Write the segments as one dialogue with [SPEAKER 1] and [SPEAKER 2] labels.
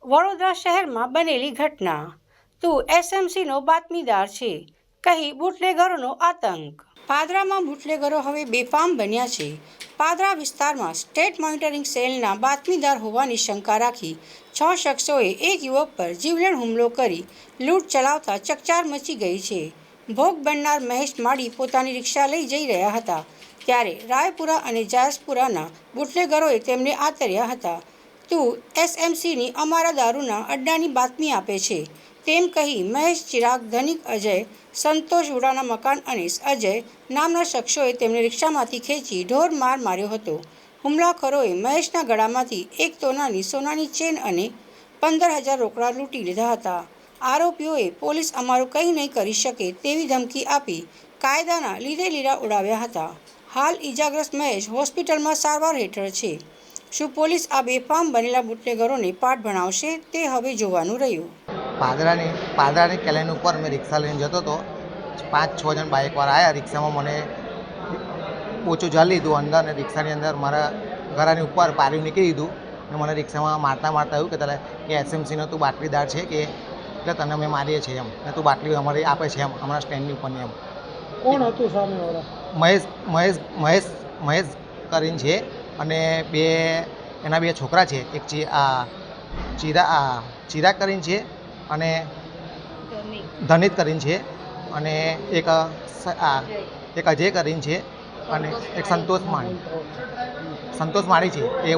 [SPEAKER 1] વડોદરા શહેરમાં બનેલી ઘટના. તું એસએમસીનો બાતમીદાર છે, કહી બુટલેગરોનો આતંક. પાદરામાં બુટલેગરો હવે બેફામ બન્યા છે. પાદરા વિસ્તારમાં સ્ટેટ મોનિટરિંગ સેલના બાતમીદાર હોવાની શંકા રાખી 6 શખ્સોએ એક યુવક પર જીવલેણ હુમલો કરી લૂંટ ચલાવતા ચકચાર મચી ગઈ છે. ભોગ બનનાર મહેશ માળી પોતાની રિક્ષા લઈ જઈ રહ્યા હતા, ત્યારે રાયપુરા અને જાસપુરાના બુટલેગરોએ તેમને આતર્યા હતા. તું એસએમસીની અમારા દારૂના અડ્ડાની બાતમી આપે છે, તેમ કહી મહેશ, ચિરાગ, ધનિક, અજય, સંતોષ વુડાના મકાન અને અજય નામના શખ્સોએ તેમને રિક્ષામાંથી ખેંચી ઢોર માર માર્યો હતો. હુમલાખોરોએ મહેશના ગળામાંથી 1 તોલાની સોનાની ચેન અને 15,000 રોકડા લૂંટી લીધા હતા. આરોપીઓએ પોલીસ અમારું કંઈ નહીં કરી શકે તેવી ધમકી આપી કાયદાના લીધે લીરા ઉડાવ્યા હતા. હાલ ઇજાગ્રસ્ત મહેશ હોસ્પિટલમાં સારવાર હેઠળ છે. શું પોલીસ આ બેફામ બનેલા બુટલેગરોને પાઠ ભણાવશે, તે હવે જોવાનું રહ્યું.
[SPEAKER 2] પાદરાની કેલેન ઉપર મેં રિક્ષા લઈને જતો હતો. 5-6 જણ બાઇકવાળા આવ્યા. રિક્ષામાં મને ઓછું જલ લીધું અંદર, અને રિક્ષાની અંદર મારા ઘરાની ઉપર પાર્યું નીકળી દીધું. અને મને રિક્ષામાં મારતા એવું કે તારે કે એસએમસીનો તું બાટલીદાર છે કે એટલે તને અમે મારીએ છીએ એમ, ને તું બાટલી અમારી આપે છે એમ, અમારા સ્ટેન્ડની ઉપરની એમ.
[SPEAKER 3] કોણ હતું સામેવાળા?
[SPEAKER 2] મહેશ કરીને છે, અને એના બે છોકરા છે. એક ચિરાગ કરીને છે અને ધનિત કરીને છે, અને એક અજય કરીને છે, અને એક સંતોષ માળી છે. એ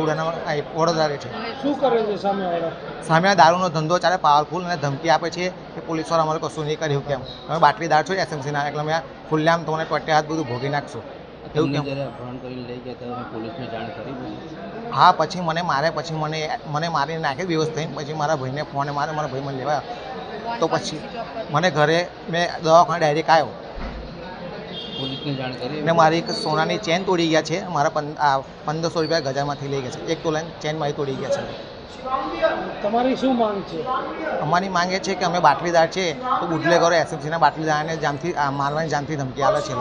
[SPEAKER 2] વડોદરા છે.
[SPEAKER 3] શું કરે છે સામેવાળા?
[SPEAKER 2] સામે દારૂનો ધંધો ચાલે, પાવરફુલ, અને ધમકી આપે છે કે પોલીસવાળા અમારે કશું નહીં કર્યું કેમ, તમે બાટલીદાર છો એસએમસીના, એટલે અમે ખુલ્લેઆમ તમને ટોટે હાથ બધું ભોગી નાખશું એવું કેમ. હા, પછી મને મારે, પછી મને મારીને નાખી દિવસ થઈને. પછી મારા ભાઈને ફોને મારા ભાઈ મને લેવા, તો પછી મને ઘરે મેં દવાખાને ડાયરેક્ટ આવ્યો.
[SPEAKER 4] પોલીસને જાણ કરી
[SPEAKER 2] ને મારી એક સોનાની ચેન તોડી ગયા છે. મારા 1500 રૂપિયા ગજામાંથી લઈ ગયા છે. 1 તોલાની ચેન મારી તોડી ગયા છે.
[SPEAKER 3] તમારી શું માંગ છે?
[SPEAKER 2] અમારી માંગ એ છે કે અમે બાટલીદાર છે, તો બુટલેગરો એસએમસીના બાટલીદારને મારવાની જાનથી ધમકી આવે છે.